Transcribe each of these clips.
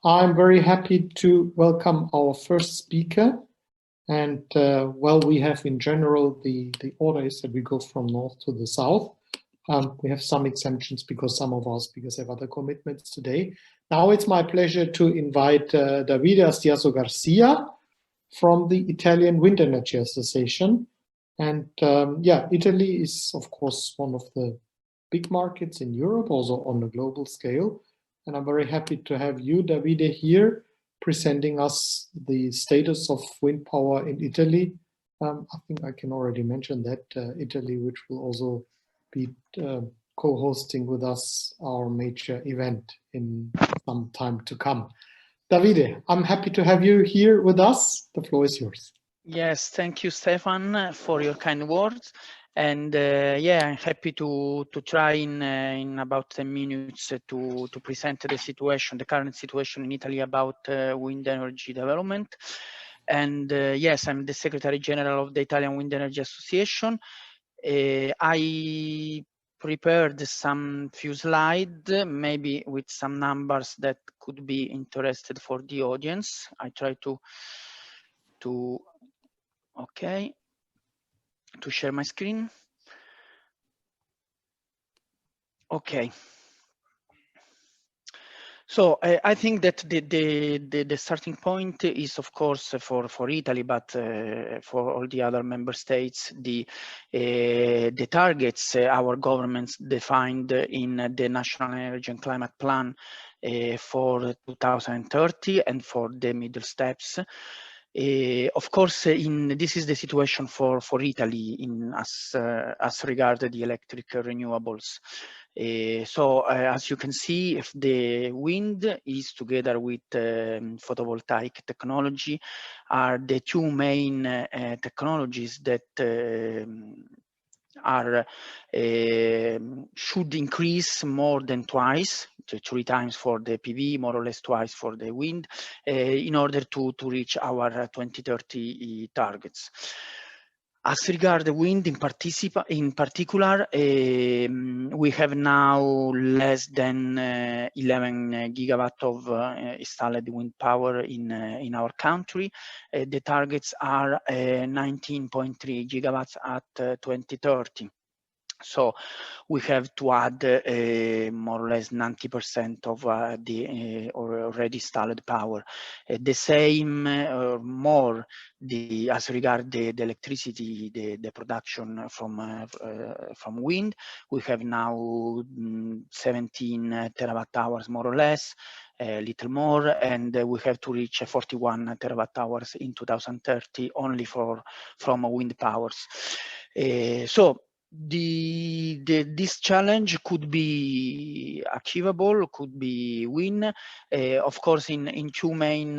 I'm very happy to welcome our first speaker. And well, we have in general, the order is that we go from north to the south. We have some exemptions because some of our speakers have other commitments today. Now it's my pleasure to invite Davide Astiaso Garcia from the Italian Wind Energy Association. And yeah, Italy is, of course, one of the big markets in Europe, also on a global scale. And I'm very happy to have you, Davide, here presenting us the status of wind power in Italy. I think I can already mention that Italy, which will also be co-hosting with us our major event in some time to come. Davide, I'm happy to have you here with us. The floor is yours. Yes, thank you, Stefan, for your kind words. And yeah, I'm happy to try in about 10 minutes to present the situation, the current situation in Italy about wind energy development. And yes, I'm the Secretary General of the Italian Wind Energy Association. I prepared some few slides, maybe with some numbers that could be interested for the audience. I try to okay, to share my screen. Okay. So I think that the starting point is, of course, for Italy, but for all the other member states, the targets our governments defined in the National Energy and Climate Plan for 2030 and for the middle steps. Of course, this is the situation for Italy as regard the electric renewables. So as you can see, if the wind is together with photovoltaic technology are the two main technologies that should increase more than twice, 3 times for the PV, more or less twice for the wind, in order to reach our 2030 targets. As regard the wind in particular, we have now less than 11 gigawatt of installed wind power in our country. The targets are 19.3 gigawatts at 2030. So we have to add more or less 90% of the already installed power. The same or more as regard the electricity, the production from wind. We have now 17 terawatt hours more or less, a little more, and we have to reach 41 terawatt hours in 2030 only from wind powers. So this challenge could be achievable, could be win, of course, in two main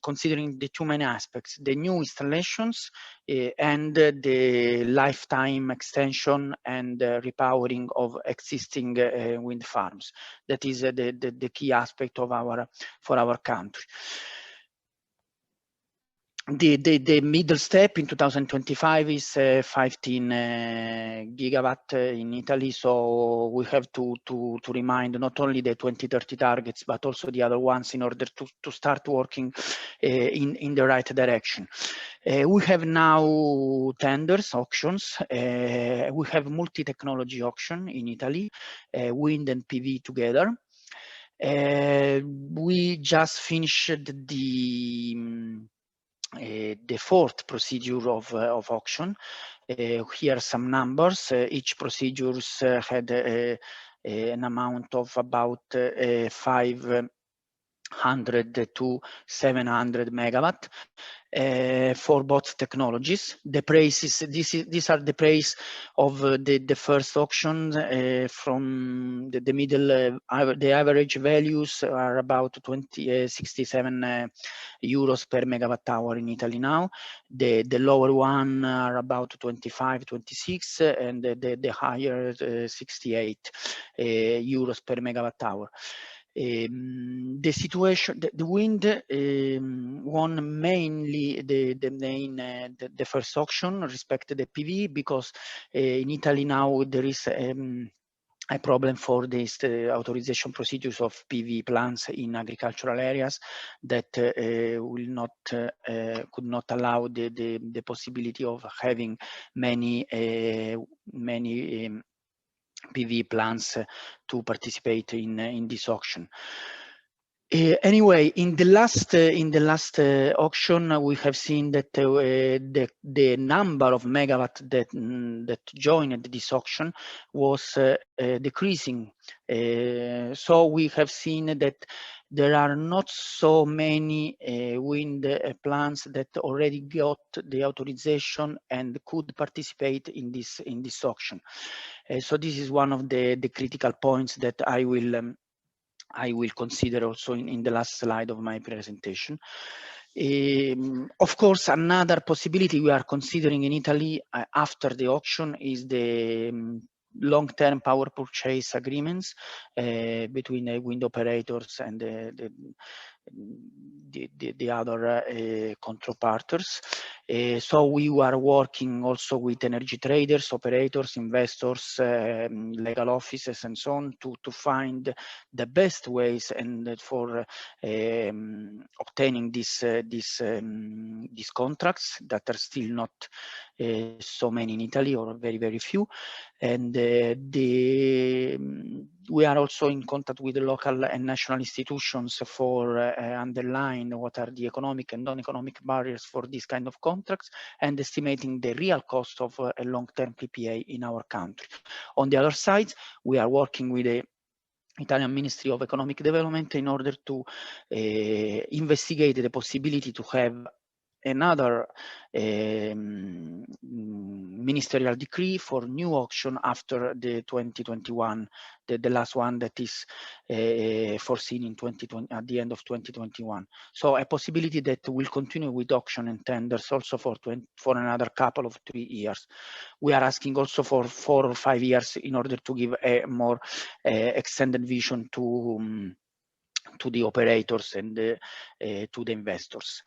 considering the two main aspects: the new installations and the lifetime extension and repowering of existing wind farms. That is the key aspect of for our country. The middle step in 2025 is 15 gigawatt in Italy. So we have to remind not only the 2030 targets, but also the other ones in order to start working in the right direction. We have now tenders, auctions. We have multi-technology auction in Italy, wind and PV together. We just finished the fourth procedure of auction. Here are some numbers. Each procedure had an amount of about 500 to 700 megawatt for both technologies. The prices, these are the price of the first auction from the middle. The average values are about 67 euros per megawatt hour in Italy now. The lower one are about 25, 26, and the higher 68 euros per megawatt hour. The situation, the wind won mainly the first auction respect to the PV, because in Italy now there is a problem for this authorization procedures of PV plants in agricultural areas that will not could not allow the possibility of having many PV plants to participate in this auction. Anyway, in the last auction, we have seen that the number of megawatt that joined this auction was decreasing. So we have seen that there are not so many wind plants that already got the authorization and could participate in this auction. So this is one of the critical points that I will consider also in the last slide of my presentation. Of course, another possibility we are considering in Italy after the auction is the long-term power purchase agreements between the wind operators and the other counterparters. So we are working also with energy traders, operators, investors, legal offices, and so on to find the best ways and for obtaining these contracts that are still not so many in Italy, or very few. And we are also in contact with the local and national institutions for underline what are the economic and non-economic barriers for this kind of contracts, and estimating the real cost of a long-term PPA in our country. On the other side, we are working with the Italian Ministry of Economic Development in order to investigate the possibility to have another ministerial decree for new auction after the 2021, the last one that is foreseen in 2020 at the end of 2021. So a possibility that will continue with auction and tenders also for another couple of 3 years. We are asking also for 4 or 5 years in order to give a more extended vision to the operators and to the investors.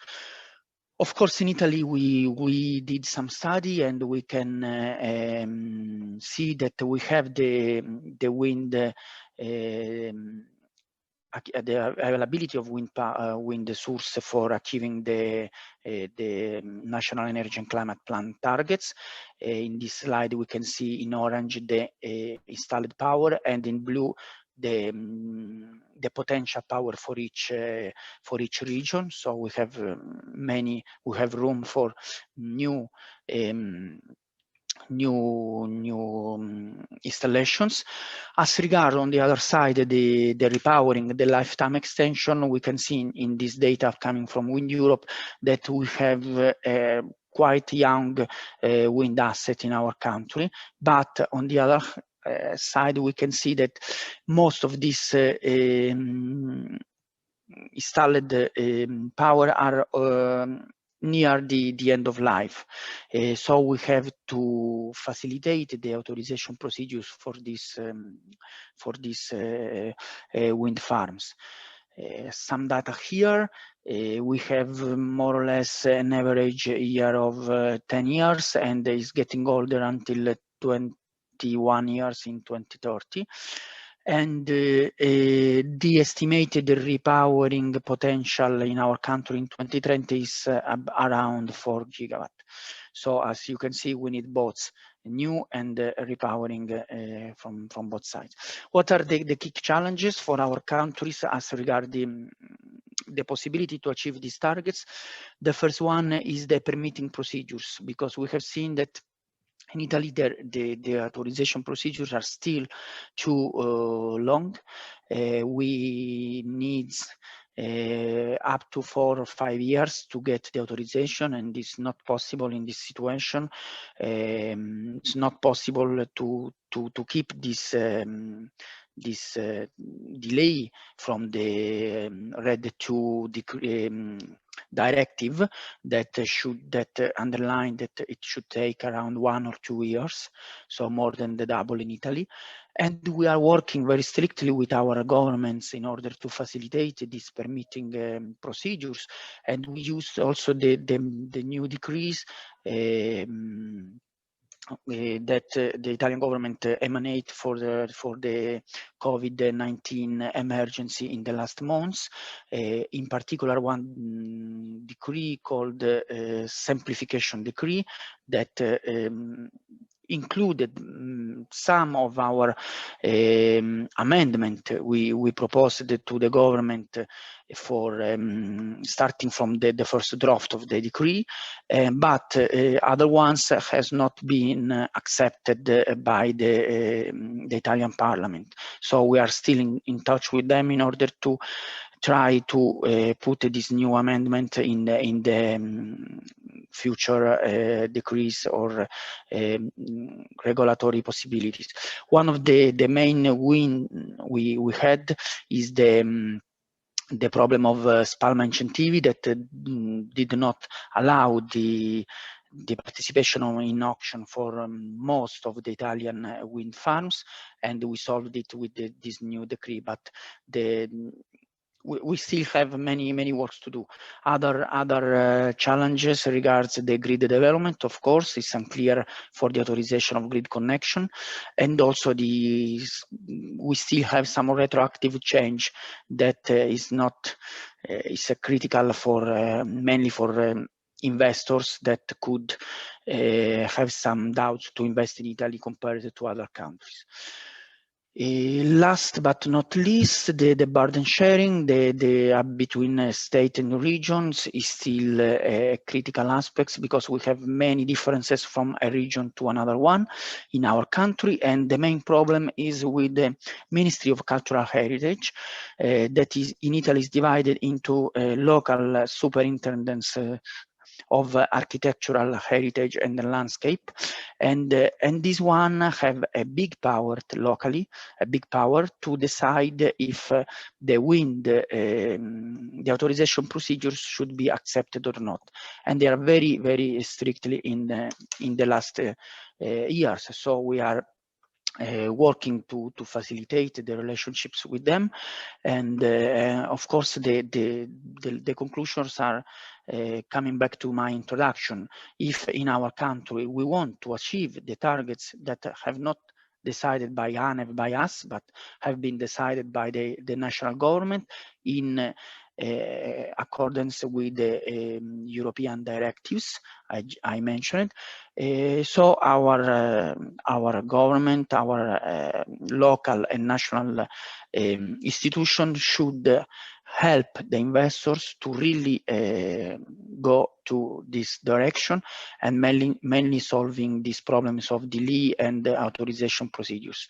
Of course, in Italy, we did some study, and we can see that we have the wind, the availability of wind source for achieving the National Energy and Climate Plan targets. In this slide, we can see in orange the installed power, and in blue the potential power for each region. So we have we have room for new installations. As regard on the other side, the repowering, the lifetime extension, we can see in this data coming from Wind Europe that we have quite young wind asset in our country, but on the other side, we can see that most of this installed power are near the end of life. So we have to facilitate the authorization procedures for these wind farms. Some data here. We have more or less an average year of 10 years, and is getting older until 21 years in 2030. And the estimated repowering potential in our country in 2030 is around 4 gigawatt. So as you can see, we need both new and repowering from both sides. What are the key challenges for our countries as regard the possibility to achieve these targets? The first one is the permitting procedures, because we have seen that in Italy, the authorization procedures are still too long. We need up to 4 or 5 years to get the authorization, and it's not possible in this situation. It's not possible to keep this delay from the RED II directive that underline that it should take around 1 or 2 years, so more than the double in Italy. And we are working very strictly with our governments in order to facilitate these permitting procedures, and we use also the new decrees that the Italian government emanate for the COVID-19 emergency in the last months. In particular, one decree called Simplification Decree that included some of our amendment we proposed to the government for starting from the first draft of the decree, but other ones has not been accepted by the Italian Parliament. So we are still in touch with them in order to try to put this new amendment in the future decrees or regulatory possibilities. One of the main win we had is the problem of spalma incentivi that did not allow the participation in auction for most of the Italian wind farms, and we solved it with this new decree. But we still have many works to do. Other challenges regards the grid development. Of course, it's unclear for the authorization of grid connection, and also we still have some retroactive change that is not is critical for mainly for investors that could have some doubts to invest in Italy compared to other countries. Last but not least, the burden sharing, between state and regions is still a critical aspect, because we have many differences from a region to another one in our country, and the main problem is with the Ministry of Cultural Heritage, that is in Italy is divided into local superintendents of architectural heritage and the landscape, and this one have a big power locally, a big power to decide if the wind, the authorization procedures should be accepted or not, and they are very strictly in the last years. So we are working to facilitate the relationships with them, and of course the conclusions are coming back to my introduction. If in our country we want to achieve the targets that have not decided by ANEV, by us, but have been decided by the national government in accordance with the European directives I mentioned. So our government, our local and national institutions should help the investors to really go to this direction, and mainly solving these problems of delay and authorization procedures.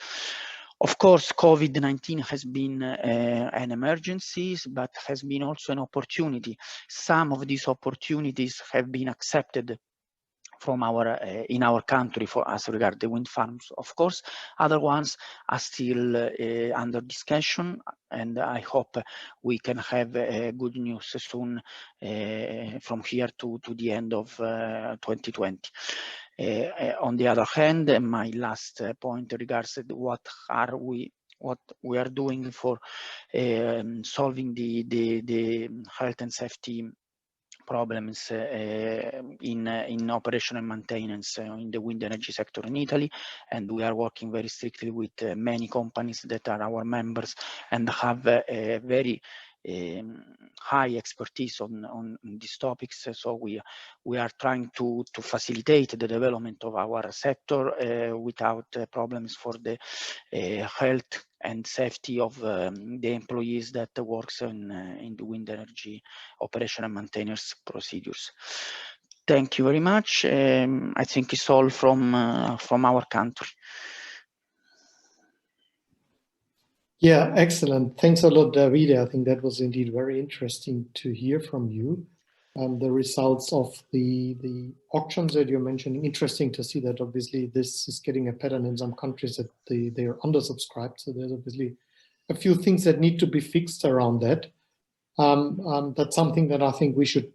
Of course, COVID-19 has been an emergency, but has been also an opportunity. Some of these opportunities have been accepted from in our country for as regard the wind farms. Of course, other ones are still under discussion, and I hope we can have good news soon from here to the end of 2020. On the other hand, my last point regards what we are doing for solving the health and safety problems in operation and maintenance in the wind energy sector in Italy, and we are working very strictly with many companies that are our members and have a very high expertise on these topics. So we are trying to facilitate the development of our sector without problems for the health and safety of the employees that works in the wind energy operation and maintenance procedures. Thank you very much. I think it's all from our country. Yeah, excellent. Thanks a lot, Davide. I think that was indeed very interesting to hear from you. The results of the auctions that you're mentioning, interesting to see that obviously this is getting a pattern in some countries that they are undersubscribed. So there's obviously a few things that need to be fixed around that. That's something that I think we should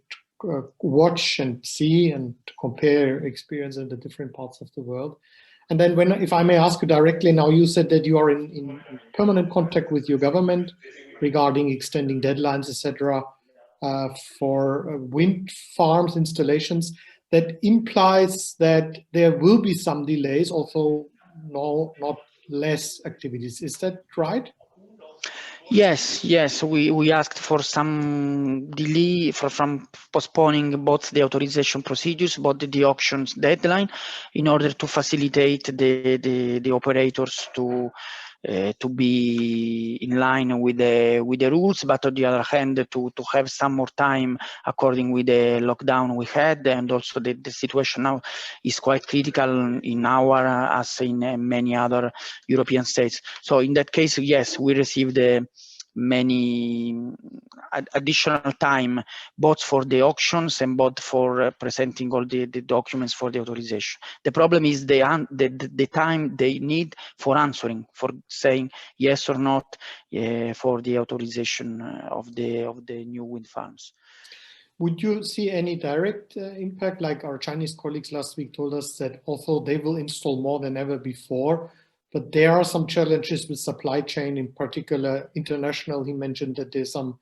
watch and see and compare experience in the different parts of the world. And then if I may ask you directly now, you said that you are in permanent contact with your government regarding extending deadlines, etc., for wind farms installations. that implies that there will be some delays, although no, not less activities. Is that right? Yes, yes, we asked for some delay from postponing both the authorization procedures, both the auctions deadline, in order to facilitate the operators to be in line with the rules, but on the other hand, to have some more time according with the lockdown we had, and also the situation now is quite critical in our as in many other European states. So in that case, yes, we received many additional time, both for the auctions and both for presenting all the documents for the authorization. The problem is the time they need for answering, for saying yes or not for the authorization of the new wind farms. Would you see any direct impact? Like our Chinese colleagues last week told us that although they will install more than ever before, but there are some challenges with supply chain, in particular international. He mentioned that there's some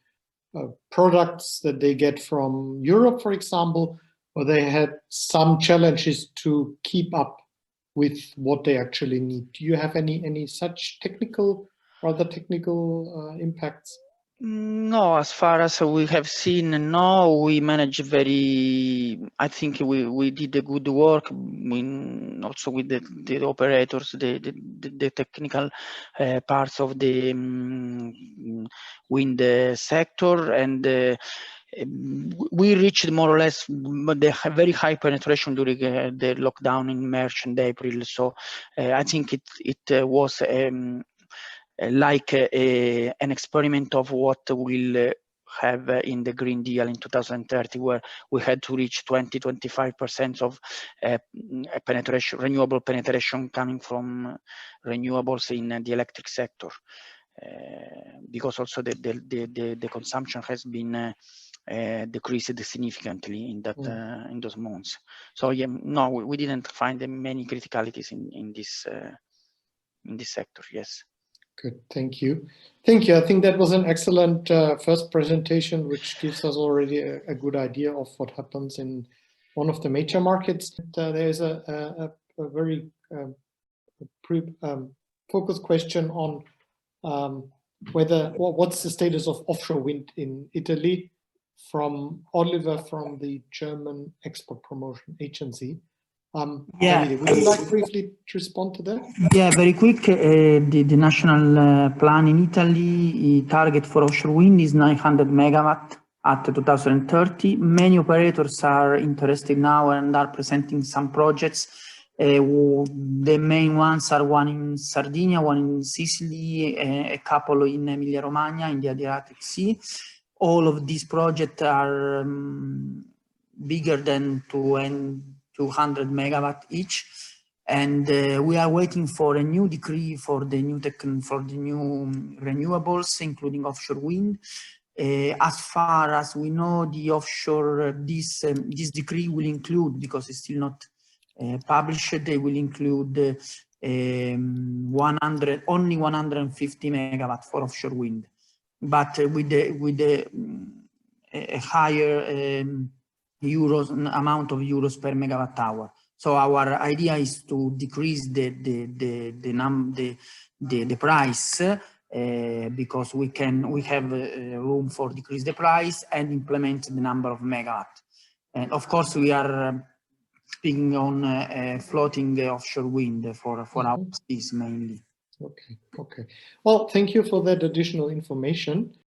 products that they get from Europe, for example, or they had some challenges to keep up with what they actually need. Do you have any such technical or other technical impacts? No, as far as we have seen, no, we managed I think we did a good work also with the operators, the technical parts of the wind sector, and we reached more or less the very high penetration during the lockdown in March and April. So I think it was like an experiment of what we'll have in the Green Deal in 2030, where we had to reach 20-25% of penetration, renewable penetration coming from renewables in the electric sector, because also the consumption has been decreased significantly in that in those months. So yeah, no, we didn't find many criticalities in this sector. Yes. Good, thank you. Thank you. I think that was an excellent first presentation, which gives us already a good idea of what happens in one of the major markets. There is a very focused question on what's the status of offshore wind in Italy, from Oliver from the German Export Promotion Agency. Davide, would you like briefly to respond to that? Yeah, very quick. The national plan in Italy target for offshore wind is 900 megawatt at 2030. Many operators are interested now and are presenting some projects. The main ones are one in Sardinia, one in Sicily, a couple in Emilia-Romagna in the Adriatic Sea. All of these projects are bigger than 200 megawatt each, and we are waiting for a new decree for the new renewables, including offshore wind. As far as we know, the offshore this decree will include, because it's still not published, they will include only 150 megawatt for offshore wind, but with a higher amount of euros per megawatt hour. So our idea is to decrease the price because we have room for decrease the price and implement the number of megawatt. And of course, we are speaking on floating offshore wind for our seas mainly. Okay. Well, thank you for that additional information.